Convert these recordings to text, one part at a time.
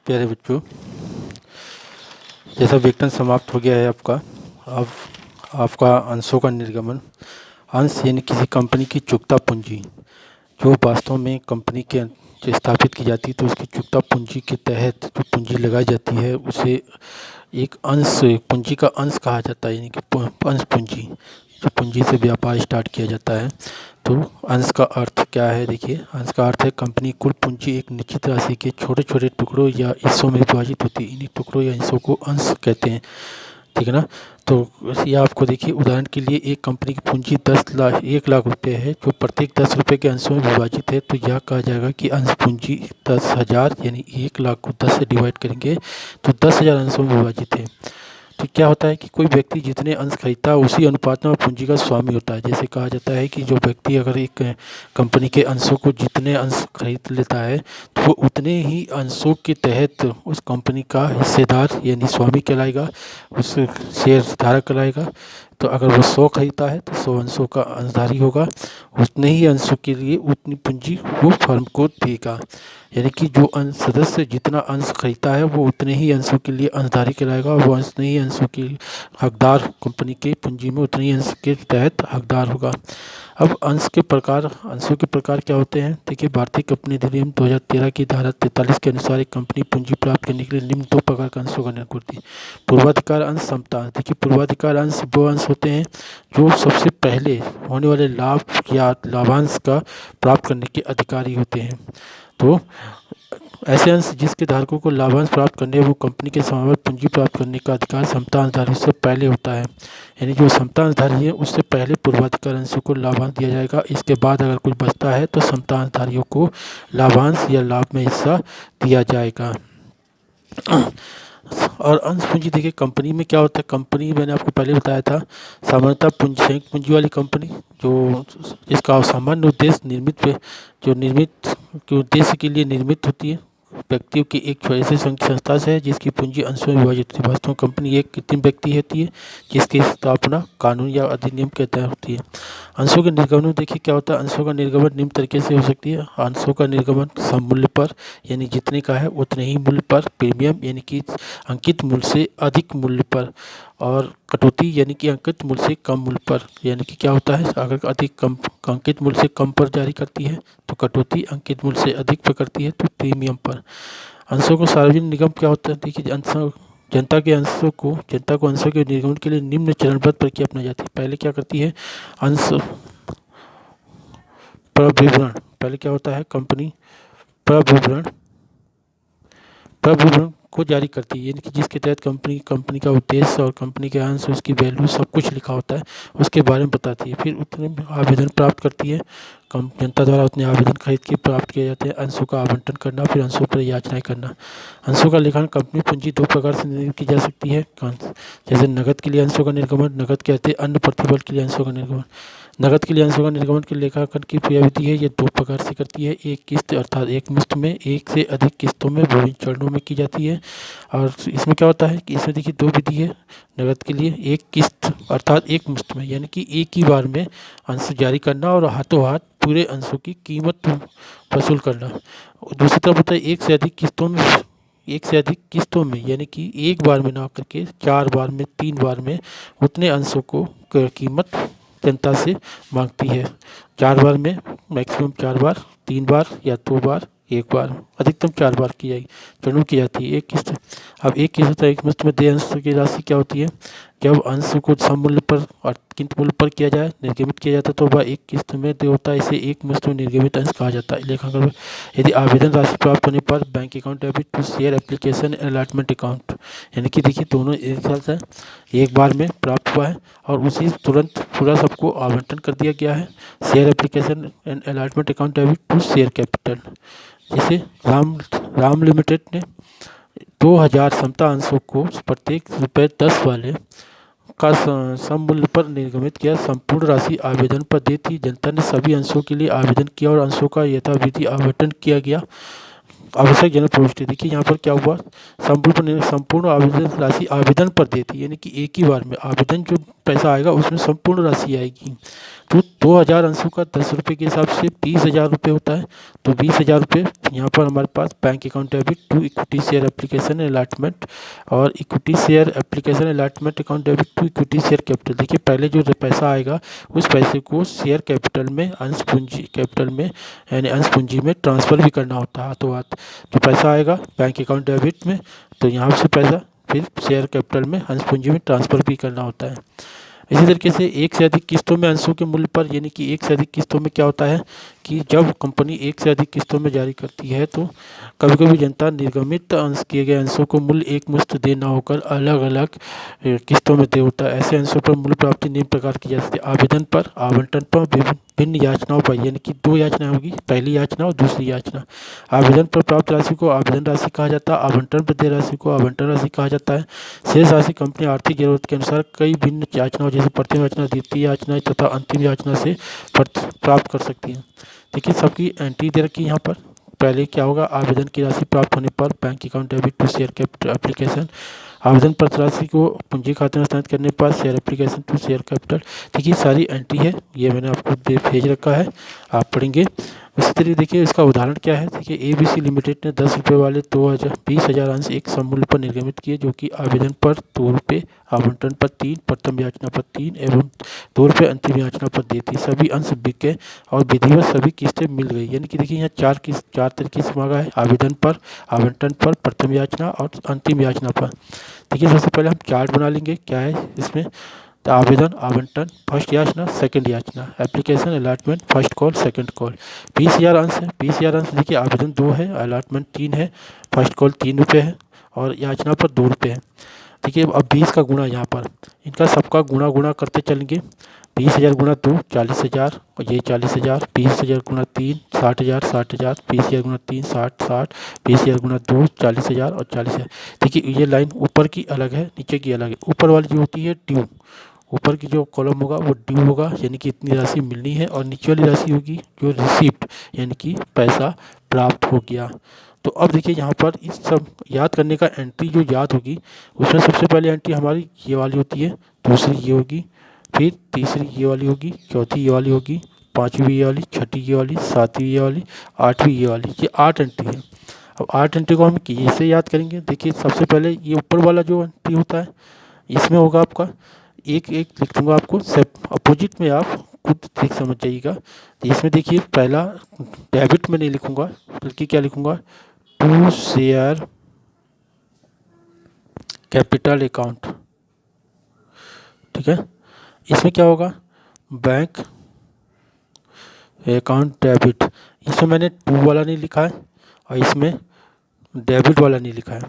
प्यारे बच्चों, जैसा वेतन समाप्त हो गया है आपका। अब आपका अंशों का निर्गमन। अंश यानी किसी कंपनी की चुकता पूंजी जो वास्तव में कंपनी के जो स्थापित की जाती है, तो उसकी चुकता पूंजी के तहत जो पूंजी लगाई जाती है उसे एक अंश पूंजी का अंश कहा जाता है। यानी कि अंश पूंजी, जो पूंजी से व्यापार स्टार्ट किया जाता है। तो अंश का अर्थ क्या है? देखिए, अंश का अर्थ है कंपनी कुल पूंजी एक निश्चित राशि के छोटे छोटे टुकड़ों या हिस्सों में विभाजित होती है। इन्हीं टुकड़ों या हिस्सों को अंश कहते हैं, ठीक है ना। तो ये आपको देखिए, उदाहरण के लिए एक कंपनी की पूंजी 1 लाख रुपये है जो प्रत्येक 10 रुपये के अंशों में विभाजित है, तो यह कहा जाएगा कि अंश पूंजी 10,000, यानी 1 लाख को 10 से डिवाइड करेंगे तो 10,000 अंशों में विभाजित है। तो क्या होता है कि कोई व्यक्ति जितने अंश खरीदता है उसी अनुपात में पूंजी का स्वामी होता है। जैसे कहा जाता है कि जो व्यक्ति अगर एक कंपनी के अंशों को जितने अंश खरीद लेता है तो वो उतने ही अंशों के तहत उस कंपनी का हिस्सेदार यानी स्वामी कहलाएगा, उस शेयर धारक कहलाएगा। तो अगर वो 100 खरीदता है तो 100 अंशों का अंशधारी होगा। उतने ही अंशों के लिए उतनी पूंजी वो फर्म को देगा। यानी कि जो अंश सदस्य जितना अंश खरीदता है वो उतने ही अंशों के लिए अंशधारी कहलाएगा, और वो उतने ही अंशों के हकदार कंपनी के पूंजी में उतने ही अंश के तहत हकदार होगा। अब अंशों के प्रकार क्या होते हैं? देखिए, भारतीय कंपनी अधिनियम 2013 की धारा 43 के अनुसार एक कंपनी पूंजी प्राप्त करने के लिए निम्न 2 प्रकार के अंशों का निर्माण करती है। पूर्वाधिकार अंश, समता अंश। देखिए, पूर्वाधिकार अंश वो अंश होते हैं जो सबसे पहले होने वाले लाभ या लाभांश का प्राप्त करने के अधिकारी होते हैं। तो ऐसे अंश जिसके धारकों को लाभांश प्राप्त करने वो कंपनी के समावेश पूंजी प्राप्त करने का अधिकार समता अंशधारी से पहले होता है। यानी जो समता अंशधारी है उससे पहले पूर्वाधिकार अंशों को लाभांश दिया जाएगा। इसके बाद अगर कुछ बचता है तो समता अंशधारियों को लाभांश या लाभ में हिस्सा दिया जाएगा। और अंश पूंजी, देखिए कंपनी में क्या होता है। कंपनी मैंने आपको पहले बताया था, सामान्यतः संयुक्त पूंजी वाली कंपनी जो जिसका सामान्य उद्देश्य निर्मित के उद्देश्य के लिए निर्मित होती है, व्यक्तियों की एक छोटे से संस्था से है जिसकी पूंजी अंशों में विभाजित होती है। वास्तव में कंपनी एक कृत्रिम व्यक्ति होती है जिसकी स्थापना कानून या अधिनियम के तहत होती है। अंशों के निर्गमन में देखिए क्या होता है। अंशों का निर्गमन निम्न तरीके से हो सकती है। अंशों का निर्गमन सम मूल्य पर, यानी जितने का है उतने ही मूल्य पर। प्रीमियम यानी कि अंकित मूल्य से अधिक मूल्य पर। और कटौती यानी कि अंकित मूल्य से कम मूल्य पर। यानी कि क्या होता है, अगर अंकित मूल्य से कम पर जारी करती है तो कटौती, अंकित मूल्य से अधिक पर करती है तो प्रीमियम पर। अंशों को सार्वजनिक निगम क्या होता है? देखिए, जनता को अंशों के निर्गमन के लिए निम्न चरणबद्ध प्रक्रिया अपनाई जाती है। पहले क्या करती है, अंश प्रविवरण। पहले क्या होता है, कंपनी प्रविवरण को जारी करती है, यानी कि जिसके तहत कंपनी का उद्देश्य और कंपनी के अंश, उसकी वैल्यू सब कुछ लिखा होता है, उसके बारे में बताती है। फिर उतने आवेदन प्राप्त करती है। जनता द्वारा उतने आवेदन खरीद के प्राप्त किए जाते हैं। अंशों का आवंटन करना, फिर अंशों पर याचनाएं करना। अंशों का लेखांकन कंपनी पूंजी 2 प्रकार से निर्मित की जा सकती है। जैसे नकद के लिए अंशों का निर्गमन, नकद कहते हैं अन्य प्रतिफल के लिए अंशों का निर्गमन। नकद के लिए अंशों का निर्गमन के लेखांकन की प्रविधि है, ये 2 प्रकार से करती है। एक किस्त अर्थात एक मुश्त में, एक से अधिक किस्तों में विभिन्न चरणों में की जाती है। और इसमें क्या होता है कि इसमें देखिए 2 विधि है। नकद के लिए एक किस्त अर्थात एक मुश्त में, यानी कि एक ही बार में अंश जारी करना और हाथों हाथ पूरे अंशों की कीमत वसूल करना। दूसरी तरफ होता है एक से अधिक किस्तों में, यानी कि एक बार में ना करके 4 बार में, 3 बार में उतने अंशों को कीमत जनता से मांगती है। 4 बार में, मैक्सिमम 4 बार, 3 बार या 2 बार, 1 बार, अधिकतम 4 बार की जाती है एक किस्त। अब एक किस्त होता है एक मुश्त में। देय अंश की राशि क्या होती है? जब अंश को सम मूल्य पर और किंतु मूल्य पर किया जाए, निर्गमित किया जाता है, तो वह एक किस्त में देय होता है। इसे एक मुश्त में निर्गमित अंश कहा जाता है। लेखांकन में यदि आवेदन राशि प्राप्त होने पर bank account debit to share application allotment account, यानी कि देखिए दोनों एक साथ है, एक बार में प्राप्त हुआ है और उसी तुरंत पूरा सबको आवंटन कर दिया गया है। Share application and allotment account debit to share capital. जैसे राम लिमिटेड ने 2000 समता अंशों को प्रत्येक ₹10 वाले का सम मूल्य पर निर्गमित किया। संपूर्ण राशि आवेदन पर दी थी। जनता ने सभी अंशों के लिए आवेदन किया और अंशों का यथाविधि आवंटन किया गया। आवश्यक जनरल प्रविष्टि, देखिए यहाँ पर क्या हुआ, संपूर्ण आवेदन राशि आवेदन पर दी थी, यानी कि एक ही बार में आवेदन जो पैसा आएगा उसमें संपूर्ण राशि आएगी। तो 2000 अंशों का 10 रुपये के हिसाब से 20,000 रुपये होता है। तो 20,000 रुपये यहाँ पर हमारे पास bank account debit to equity share application allotment और equity share application allotment account debit to equity share capital. देखिए पहले जो पैसा आएगा उस पैसे को शेयर कैपिटल में अंश पूंजी कैपिटल में यानी अंश पूंजी में ट्रांसफ़र भी करना होता है हाथों हाथ। जो पैसा आएगा बैंक अकाउंट डेबिट में तो यहाँ से पैसा फिर शेयर कैपिटल में अंश पूंजी में ट्रांसफ़र भी करना होता है। इसी तरीके से एक से अधिक किस्तों में अंशों के मूल्य पर यानी कि एक से अधिक किस्तों में क्या होता है कि जब कंपनी एक से अधिक किस्तों में जारी करती है तो कभी कभी जनता निर्गमित अंश किए गए अंशों को मूल्य एक मुश्त दे न होकर अलग अलग किस्तों में दे होता है। ऐसे अंशों पर मूल्य प्राप्ति निम्न प्रकार की जा सकती है: आवेदन पर, आवंटन पर, भिन्न याचनाओं पर। यानी कि 2 याचना होगी, पहली याचना और दूसरी याचना। आवेदन पर प्राप्त राशि को आवेदन राशि कहा जाता है, आवंटन पर देय राशि को आवंटन राशि कहा जाता है। शेष राशि कंपनी आर्थिक जरूरत के अनुसार कई भिन्न याचनाओं जैसे प्रथम याचना, द्वितीय याचना तथा अंतिम याचना से प्राप्त कर सकती है। देखिए सबकी एंट्री दे रखी है यहाँ पर। पहले क्या होगा, आवेदन की राशि प्राप्त होने पर bank account debit to share capital application, आवेदन पत्र राशि को पूंजी खाते में हस्तांतरित करने पर share application to share capital. देखिए सारी एंट्री है, ये मैंने आपको भेज रखा है, आप पढ़ेंगे। उसी तरीके देखिए इसका उदाहरण क्या है। देखिए ABC लिमिटेड ने 10 रुपये वाले 20,000 अंश एक सममूल्य पर निर्गमित किए जो कि आवेदन पर 2 रुपये, आवंटन पर 3, प्रथम याचना पर 3 एवं 2 रुपये अंतिम याचना पर दी थी। सभी अंश बिक गए और विधिवत सभी किस्तें मिल गई। यानी कि देखिए यहाँ 4 तरीके से मांगा है: आवेदन पर, आवंटन पर, प्रथम याचना और अंतिम याचना पर। देखिए सबसे पहले हम चार्ट बना लेंगे। क्या है इसमें, तो आवेदन, आवंटन, फर्स्ट याचना, सेकंड याचना, application, allotment, first call, second call. 20,000 अंश है। 20,000 अंश देखिए आवेदन 2 है, अलॉटमेंट 3 है, फर्स्ट कॉल 3 रुपये है और याचना पर 2 रुपये है। देखिए अब 20 का गुणा यहाँ पर इनका सबका गुणा करते चलेंगे। 20,000 गुणा 2 40,000 और ये 40,000, 20,000 गुणा 3 60,000 60,000, 20,000 गुणा 3 60 60, 20,000 गुणा 2 40,000 और 40,000। देखिए ये लाइन ऊपर की अलग है, नीचे की अलग है। ऊपर वाली जो होती है ड्यू, ऊपर की जो कॉलम होगा वो ड्यू होगा यानी कि इतनी राशि मिलनी है, और नीचे वाली राशि होगी जो रिसिप्ट यानी कि पैसा प्राप्त हो गया। तो अब देखिए यहाँ पर इस सब याद करने का एंट्री जो याद होगी उसमें सबसे पहले एंट्री हमारी ये वाली होती है, दूसरी ये होगी, फिर तीसरी ये वाली होगी, चौथी ये वाली होगी, पाँचवीं ये वाली, छठी ये वाली, सातवीं ये वाली, आठवीं ये वाली। ये 8 एंट्री है। अब 8 एंट्री को हम कैसे याद करेंगे। देखिए सबसे पहले ये ऊपर वाला जो एंट्री होता है इसमें होगा आपका एक लिख दूंगा आपको, अपोजिट में आप खुद ठीक समझ जाइएगा। तो इसमें देखिए पहला डेबिट में नहीं लिखूंगा बल्कि क्या लिखूंगा, टू शेयर कैपिटल अकाउंट। ठीक है, इसमें क्या होगा, बैंक अकाउंट डेबिट। इसमें मैंने 2 वाला नहीं लिखा है और इसमें डेबिट वाला नहीं लिखा है।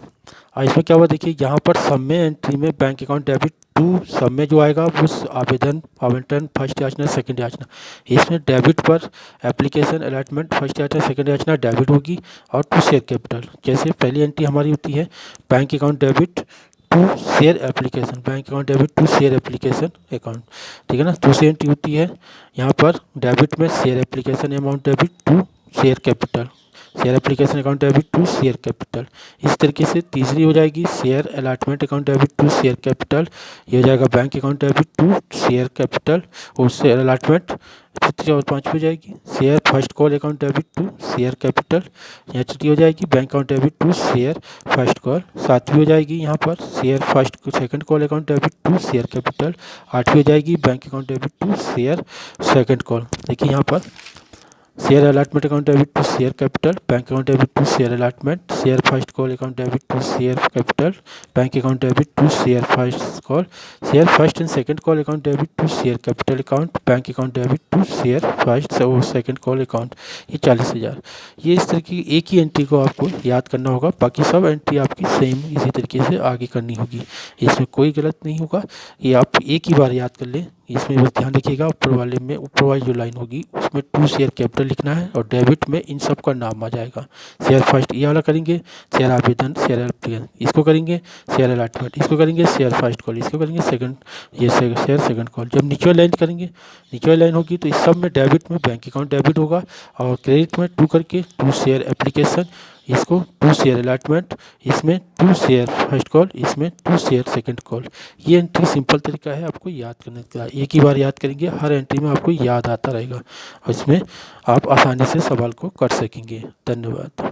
और इसमें क्या हुआ देखिए यहाँ पर सब में एंट्री में बैंक अकाउंट डेबिट टू सब में जो आएगा वो आवेदन, आवंटन, फर्स्ट याचना, सेकंड याचना। इसमें डेबिट पर एप्लीकेशन, अलॉटमेंट, फर्स्ट याचना, सेकंड याचना डेबिट होगी और टू शेयर कैपिटल। जैसे पहली एंट्री हमारी होती है bank account debit to share application, bank account debit to share application account. ठीक है ना, दूसरी एंट्री होती है यहाँ पर डेबिट में share application amount debit to share capital, share application account debit to share capital. इस तरीके से तीसरी हो जाएगी share allotment account debit to share capital, ये हो जाएगा bank account debit to share capital और शेयर अलॉटमेंट। छठी और पाँचवीं हो जाएगी share first call account debit to share capital, यहाँ छठी हो जाएगी bank account debit to share first call. सातवीं हो जाएगी यहाँ पर share first second call account debit to share capital. आठवीं हो जाएगी bank account debit to share second call. देखिए यहाँ पर share allotment account debit to share capital, bank account debit to share allotment, share first call account debit to share capital, bank account debit to share first call, share first and second call account debit to share capital account, bank account debit to share first और second call account. ये 40,000। ये इस तरह की एक ही entry को आपको याद करना होगा, बाकी सब एंट्री आपकी सेम इसी तरीके से आगे करनी होगी, इसमें कोई गलत नहीं होगा। ये आप एक ही बार याद कर लें। इसमें बस ध्यान रखिएगा ऊपर वाले में, ऊपर वाली जो लाइन होगी उसमें टू शेयर कैपिटल लिखना है और डेबिट में इन सब का नाम आ जाएगा। शेयर फर्स्ट ये वाला करेंगे, शेयर आवेदन, शेयर एप्लीकेशन इसको करेंगे, शेयर अलॉटमेंट इसको करेंगे, शेयर फर्स्ट कॉल इसको करेंगे, सेकंड ये शेयर सेकंड कॉल। जब नीचे वाली लाइन करेंगे, नीचे वाली लाइन होगी तो इस सब में डेबिट में बैंक अकाउंट डेबिट होगा और क्रेडिट में टू करके टू शेयर एप्लीकेशन, इसको 2 शेयर अलॉटमेंट, इसमें 2 शेयर फर्स्ट कॉल, इसमें 2 शेयर सेकंड कॉल। ये एंट्री सिंपल तरीका है आपको याद करने का। एक ही बार याद करेंगे, हर एंट्री में आपको याद आता रहेगा और इसमें आप आसानी से सवाल को कर सकेंगे। धन्यवाद।